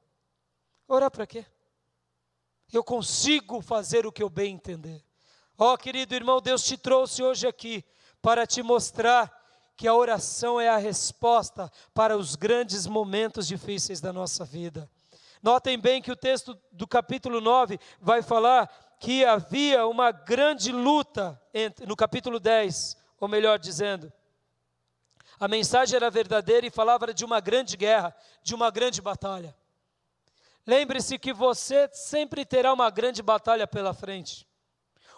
A: Orar para quê? Eu consigo fazer o que eu bem entender. Ó, querido irmão, Deus te trouxe hoje aqui para te mostrar que a oração é a resposta para os grandes momentos difíceis da nossa vida. Notem bem que o texto do capítulo 9 vai falar que havia uma grande luta, no capítulo 10, ou melhor dizendo, a mensagem era verdadeira e falava de uma grande guerra, de uma grande batalha. Lembre-se que você sempre terá uma grande batalha pela frente.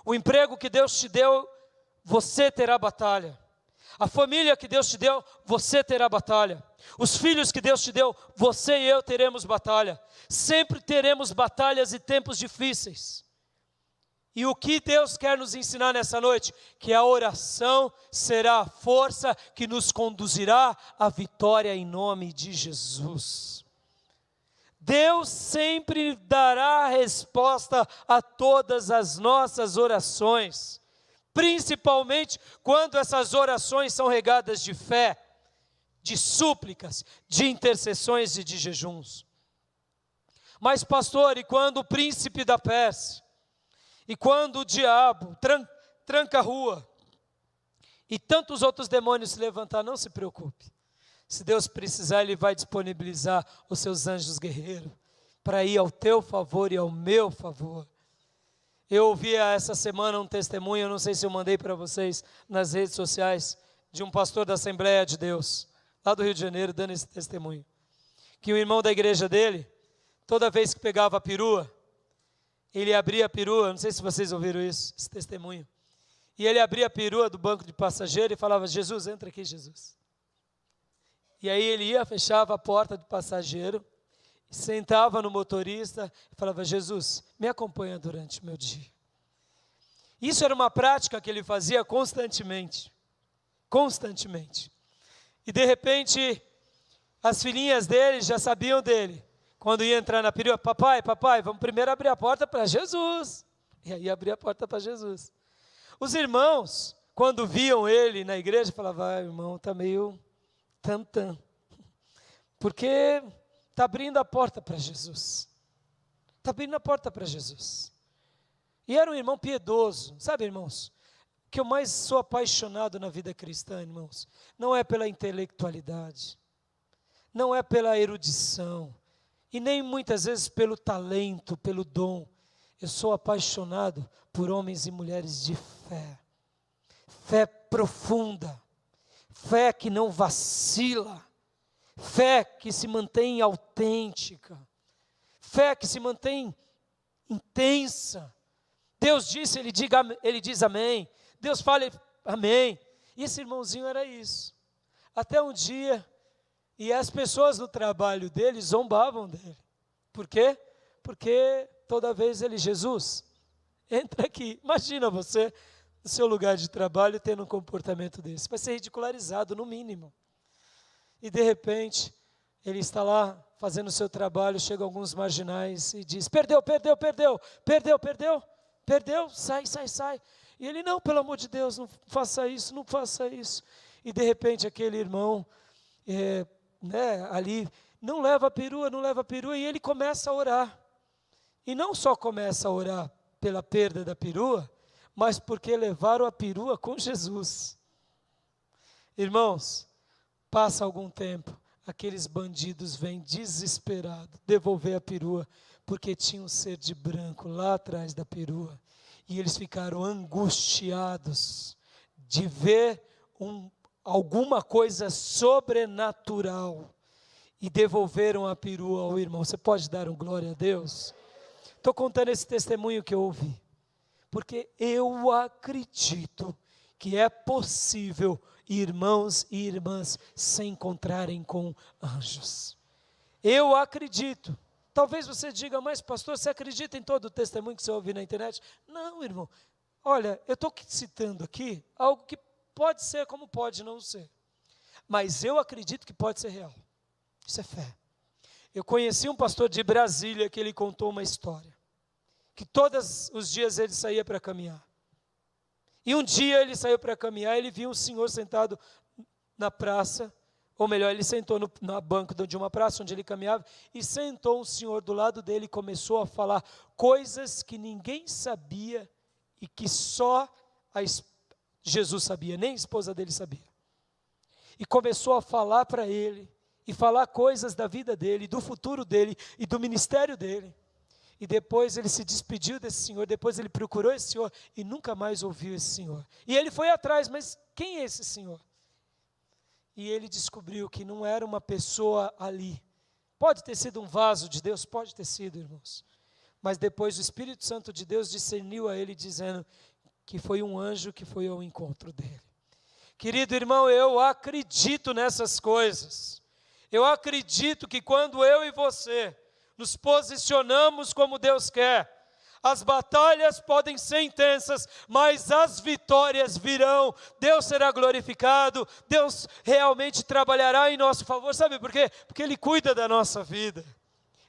A: O emprego que Deus te deu, você terá batalha. A família que Deus te deu, você terá batalha. Os filhos que Deus te deu, você e eu teremos batalha. Sempre teremos batalhas e tempos difíceis. E o que Deus quer nos ensinar nessa noite? Que a oração será a força que nos conduzirá à vitória em nome de Jesus. Deus sempre dará resposta a todas as nossas orações, principalmente quando essas orações são regadas de fé, de súplicas, de intercessões e de jejuns. Mas pastor, e quando o príncipe da Pérsia, e quando o diabo tranca a rua, e tantos outros demônios se levantar, não se preocupe. Se Deus precisar, Ele vai disponibilizar os seus anjos guerreiros para ir ao teu favor e ao meu favor. Eu ouvi essa semana um testemunho, eu não sei se eu mandei para vocês nas redes sociais, de um pastor da Assembleia de Deus, lá do Rio de Janeiro, dando esse testemunho. Que o irmão da igreja dele, toda vez que pegava a perua, ele abria a perua, não sei se vocês ouviram isso, esse testemunho. E ele abria a perua do banco de passageiro e falava, Jesus, entra aqui, Jesus. E aí ele ia, fechava a porta do passageiro, sentava no motorista e falava, Jesus, me acompanha durante o meu dia. Isso era uma prática que ele fazia constantemente. Constantemente. E de repente, as filhinhas dele já sabiam dele. Quando ia entrar na perua, papai, vamos primeiro abrir a porta para Jesus. E aí abria a porta para Jesus. Os irmãos, quando viam ele na igreja, falavam, irmão, está meio tantã. Porque está abrindo a porta para Jesus. Está abrindo a porta para Jesus. E era um irmão piedoso. Sabe, irmãos, o que eu mais sou apaixonado na vida cristã, irmãos, não é pela intelectualidade, não é pela erudição, e nem muitas vezes pelo talento, pelo dom. Eu sou apaixonado por homens e mulheres de fé. Fé profunda. Fé que não vacila. Fé que se mantém autêntica. Fé que se mantém intensa. Deus disse, ele diz amém. Deus fala amém. E esse irmãozinho era isso. Até um dia, e as pessoas no trabalho dele zombavam dele. Por quê? Porque toda vez ele, Jesus, entra aqui. Imagina você, no seu lugar de trabalho, tendo um comportamento desse. Vai ser ridicularizado, no mínimo. E de repente, ele está lá fazendo o seu trabalho, chegam alguns marginais e diz, perdeu, sai. E ele, não, pelo amor de Deus, não faça isso. E de repente aquele irmão, ali, não leva a perua, e ele começa a orar. E não só começa a orar pela perda da perua, mas porque levaram a perua com Jesus. Irmãos, passa algum tempo, aqueles bandidos vêm desesperados devolver a perua, porque tinha um ser de branco lá atrás da perua. E eles ficaram angustiados de ver alguma coisa sobrenatural. E devolveram a perua ao irmão. Você pode dar um glória a Deus? Estou contando esse testemunho que eu ouvi. porque eu acredito que é possível irmãos e irmãs se encontrarem com anjos. Eu acredito. Talvez você diga, mas pastor, você acredita em todo o testemunho que você ouve na internet? Não, irmão. Olha, eu estou citando aqui algo que pode ser como pode não ser. Mas eu acredito que pode ser real. Isso é fé. Eu conheci um pastor de Brasília que ele contou uma história. Que todos os dias ele saía para caminhar. E um dia ele saiu para caminhar, ele viu um senhor sentado na praça, ou melhor, ele sentou na banca de uma praça onde ele caminhava, e sentou um senhor do lado dele e começou a falar coisas que ninguém sabia e que só Jesus sabia, nem a esposa dele sabia. E começou a falar para ele, e falar coisas da vida dele, do futuro dele e do ministério dele. E depois ele se despediu desse senhor, depois ele procurou esse senhor e nunca mais ouviu esse senhor. E ele foi atrás, mas quem é esse senhor? E ele descobriu que não era uma pessoa ali. Pode ter sido um vaso de Deus, pode ter sido, irmãos. Mas depois o Espírito Santo de Deus discerniu a ele, dizendo que foi um anjo que foi ao encontro dele. Querido irmão, eu acredito nessas coisas. Eu acredito que quando eu e você nos posicionamos como Deus quer, as batalhas podem ser intensas, mas as vitórias virão, Deus será glorificado, Deus realmente trabalhará em nosso favor. Sabe por quê? Porque Ele cuida da nossa vida.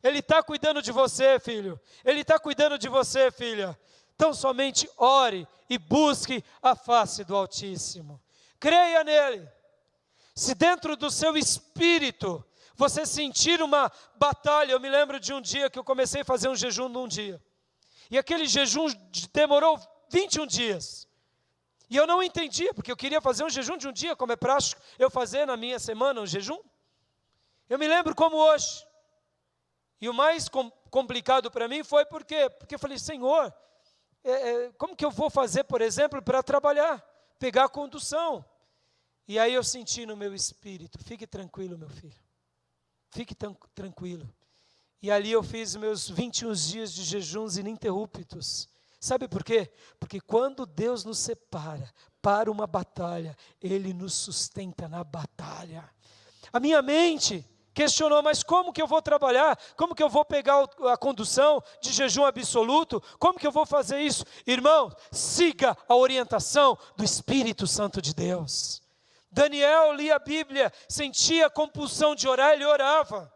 A: Ele está cuidando de você, filho. Ele está cuidando de você, filha. Então somente ore e busque a face do Altíssimo. Creia nele. Se dentro do seu espírito você sentir uma batalha, eu me lembro de um dia que eu comecei a fazer um jejum num dia. E aquele jejum demorou 21 dias. E eu não entendia, porque eu queria fazer um jejum de um dia, como é prático eu fazer na minha semana um jejum. Eu me lembro como hoje. E o mais complicado para mim foi porque eu falei, Senhor, como que eu vou fazer, por exemplo, para trabalhar, pegar a condução? E aí eu senti no meu espírito, fique tranquilo, meu filho. Fique tranquilo. E ali eu fiz meus 21 dias de jejuns ininterruptos. Sabe por quê? Porque quando Deus nos separa para uma batalha, Ele nos sustenta na batalha. A minha mente questionou, mas como que eu vou trabalhar? Como que eu vou pegar a condução de jejum absoluto? Como que eu vou fazer isso? Irmão, siga a orientação do Espírito Santo de Deus. Daniel lia a Bíblia, sentia a compulsão de orar, ele orava.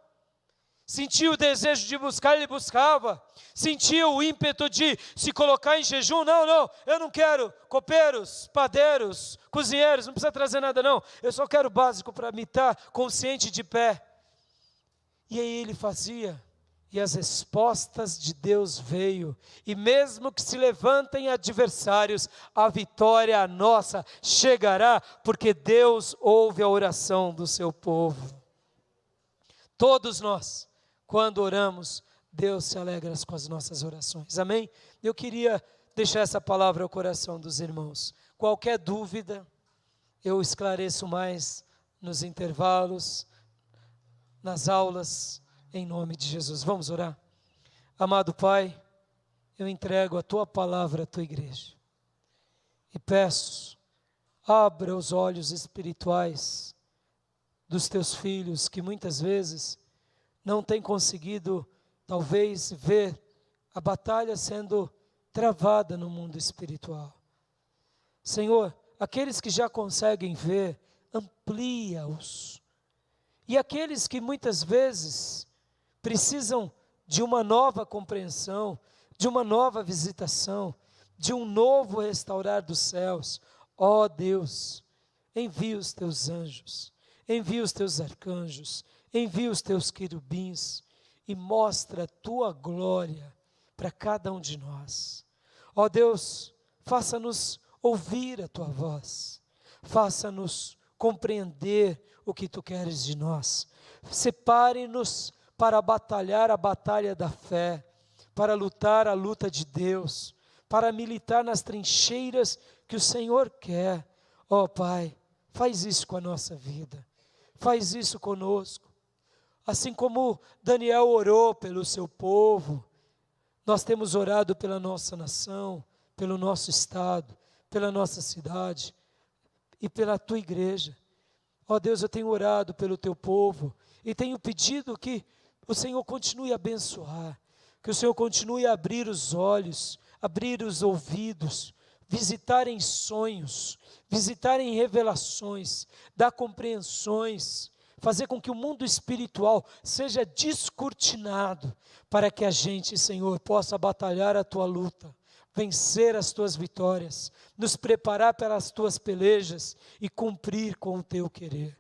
A: Sentia o desejo de buscar, ele buscava. Sentia o ímpeto de se colocar em jejum. Não, eu não quero copeiros, padeiros, cozinheiros, não precisa trazer nada não. Eu só quero o básico para me estar consciente de pé. E aí ele fazia. E as respostas de Deus veio, e mesmo que se levantem adversários, a vitória nossa chegará, porque Deus ouve a oração do seu povo. Todos nós, quando oramos, Deus se alegra com as nossas orações, amém? Eu queria deixar essa palavra ao coração dos irmãos. Qualquer dúvida, eu esclareço mais nos intervalos, nas aulas, em nome de Jesus. Vamos orar? Amado Pai, eu entrego a Tua palavra à Tua igreja. E peço, abra os olhos espirituais dos Teus filhos, que muitas vezes não têm conseguido, talvez, ver a batalha sendo travada no mundo espiritual. Senhor, aqueles que já conseguem ver, amplia-os. E aqueles que muitas vezes precisam de uma nova compreensão, de uma nova visitação, de um novo restaurar dos céus. Ó Deus, envia os teus anjos, envia os teus arcanjos, envia os teus querubins e mostra a tua glória para cada um de nós. Ó Deus, faça-nos ouvir a tua voz, faça-nos compreender o que tu queres de nós. Separe-nos para batalhar a batalha da fé, para lutar a luta de Deus, para militar nas trincheiras que o Senhor quer. Ó Pai, faz isso com a nossa vida, faz isso conosco. Assim como Daniel orou pelo seu povo, nós temos orado pela nossa nação, pelo nosso estado, pela nossa cidade e pela tua igreja. Ó Deus, eu tenho orado pelo teu povo e tenho pedido que o Senhor continue a abençoar, que o Senhor continue a abrir os olhos, abrir os ouvidos, visitar em sonhos, visitar em revelações, dar compreensões, fazer com que o mundo espiritual seja descortinado, para que a gente, Senhor, possa batalhar a tua luta, vencer as tuas vitórias, nos preparar para as tuas pelejas e cumprir com o teu querer.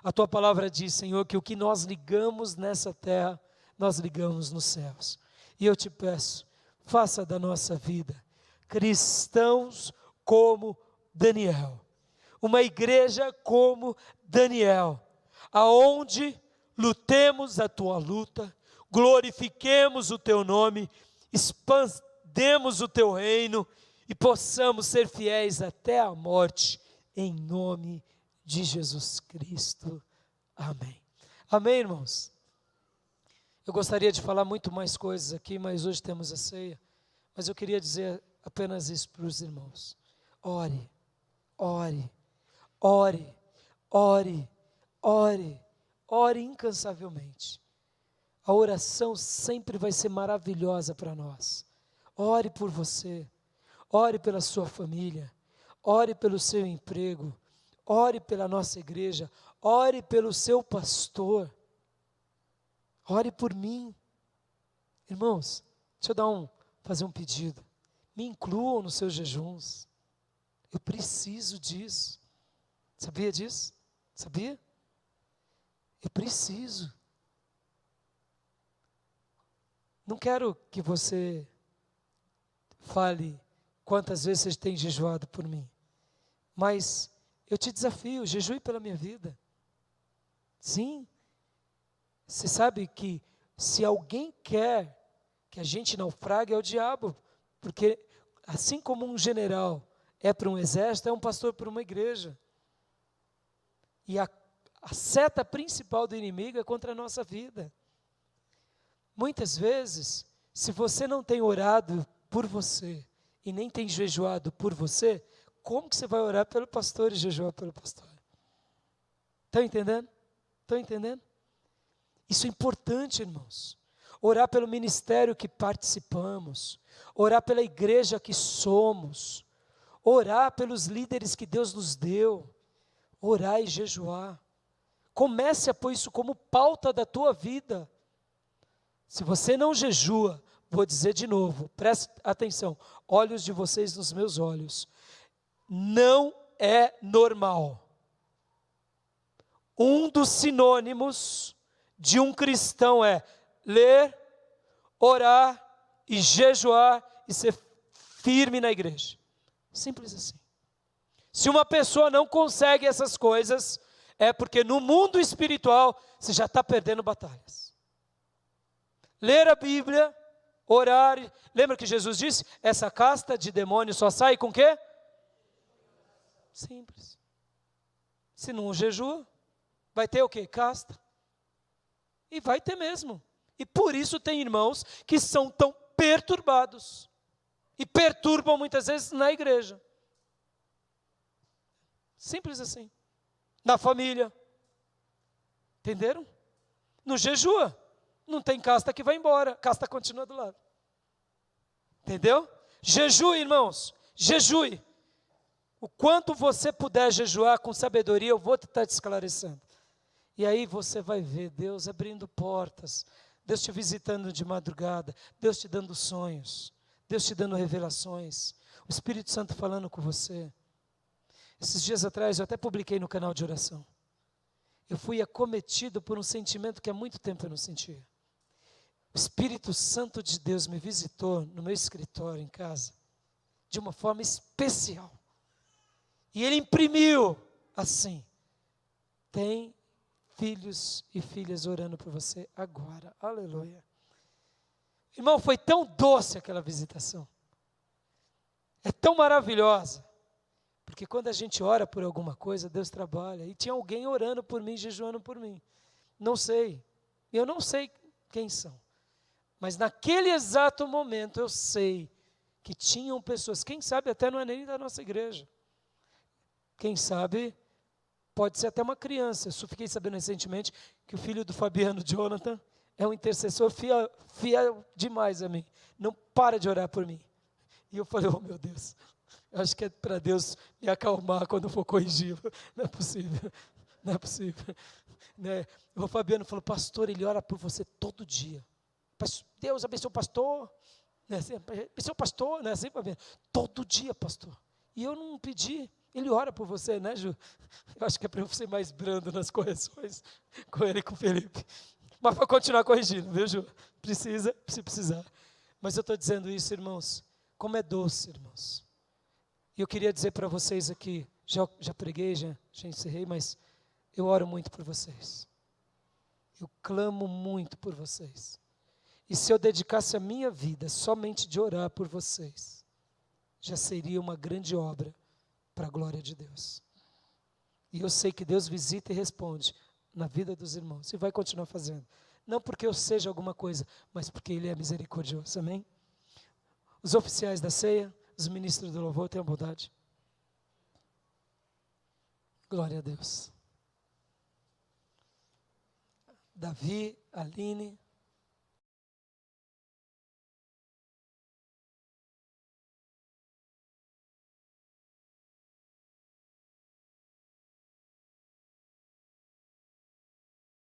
A: A tua palavra diz, Senhor, que o que nós ligamos nessa terra, nós ligamos nos céus. E eu te peço, faça da nossa vida cristãos como Daniel, uma igreja como Daniel, aonde lutemos a tua luta, glorifiquemos o teu nome, expandemos o teu reino e possamos ser fiéis até a morte, em nome de Jesus Cristo. Amém. Amém, irmãos? Eu gostaria de falar muito mais coisas aqui, mas hoje temos a ceia. Mas eu queria dizer apenas isso para os irmãos. Ore, ore, ore, ore, ore, ore incansavelmente. A oração sempre vai ser maravilhosa para nós. Ore por você, ore pela sua família, ore pelo seu emprego, ore pela nossa igreja, ore pelo seu pastor, ore por mim. Irmãos, deixa eu fazer um pedido. Me incluam nos seus jejuns. Eu preciso disso. Sabia disso? Sabia? Eu preciso. Não quero que você fale quantas vezes você tem jejuado por mim, mas eu te desafio, jejue pela minha vida. Sim, você sabe que se alguém quer que a gente naufrague é o diabo, porque assim como um general é para um exército, é um pastor para uma igreja. E a seta principal do inimigo é contra a nossa vida. Muitas vezes, se você não tem orado por você e nem tem jejuado por você, como que você vai orar pelo pastor e jejuar pelo pastor? Estão entendendo? Estão entendendo? Isso é importante, irmãos. Orar pelo ministério que participamos, orar pela igreja que somos, orar pelos líderes que Deus nos deu, orar e jejuar. Comece a pôr isso como pauta da tua vida. Se você não jejua, vou dizer de novo, preste atenção, olhos de vocês nos meus olhos, não é normal. Um dos sinônimos de um cristão é ler, orar e jejuar e ser firme na igreja. Simples assim. Se uma pessoa não consegue essas coisas, é porque no mundo espiritual você já está perdendo batalhas. Ler a Bíblia, orar, lembra que Jesus disse? Essa casta de demônios só sai com o quê? Simples. Se não jejua, vai ter o quê? Casta. E vai ter mesmo. E por isso tem irmãos que são tão perturbados. E perturbam muitas vezes na igreja. Simples assim. Na família. Entenderam? No jejua. Não tem casta que vai embora. Casta continua do lado. Entendeu? Jejue, irmãos. Jejue. O quanto você puder jejuar com sabedoria, eu vou estar te esclarecendo. E aí você vai ver Deus abrindo portas, Deus te visitando de madrugada, Deus te dando sonhos, Deus te dando revelações, o Espírito Santo falando com você. Esses dias atrás eu até publiquei no canal de oração. Eu fui acometido por um sentimento que há muito tempo eu não sentia. O Espírito Santo de Deus me visitou no meu escritório em casa, de uma forma especial. E Ele imprimiu assim, tem filhos e filhas orando por você agora, aleluia. Irmão, foi tão doce aquela visitação, é tão maravilhosa, porque quando a gente ora por alguma coisa, Deus trabalha, e tinha alguém orando por mim, jejuando por mim, não sei, eu não sei quem são, mas naquele exato momento eu sei que tinham pessoas, quem sabe até não é nem da nossa igreja, quem sabe pode ser até uma criança. Eu só fiquei sabendo recentemente que o filho do Fabiano, Jonathan, é um intercessor fiel demais a mim, não para de orar por mim. E eu falei, oh meu Deus, eu acho que é para Deus me acalmar quando eu for corrigir, não é possível, não é possível. Né? O Fabiano falou, pastor, ele ora por você todo dia. Deus abençoe o pastor, né? Abençoe o pastor, né? Assim, Fabiano, todo dia, pastor. E eu não pedi, ele ora por você, né, Ju? Eu acho que é para eu ser mais brando nas correções com ele e com o Felipe. Mas para continuar corrigindo, viu, Ju? Precisa, se precisar. Mas eu estou dizendo isso, irmãos, como é doce, irmãos. E eu queria dizer para vocês aqui, já preguei, já encerrei, mas eu oro muito por vocês. Eu clamo muito por vocês. E se eu dedicasse a minha vida somente de orar por vocês, já seria uma grande obra para a glória de Deus. E eu sei que Deus visita e responde na vida dos irmãos. E vai continuar fazendo. Não porque eu seja alguma coisa, mas porque Ele é misericordioso. Amém? Os oficiais da ceia, os ministros do louvor, tenham bondade. Glória a Deus. Davi, Aline,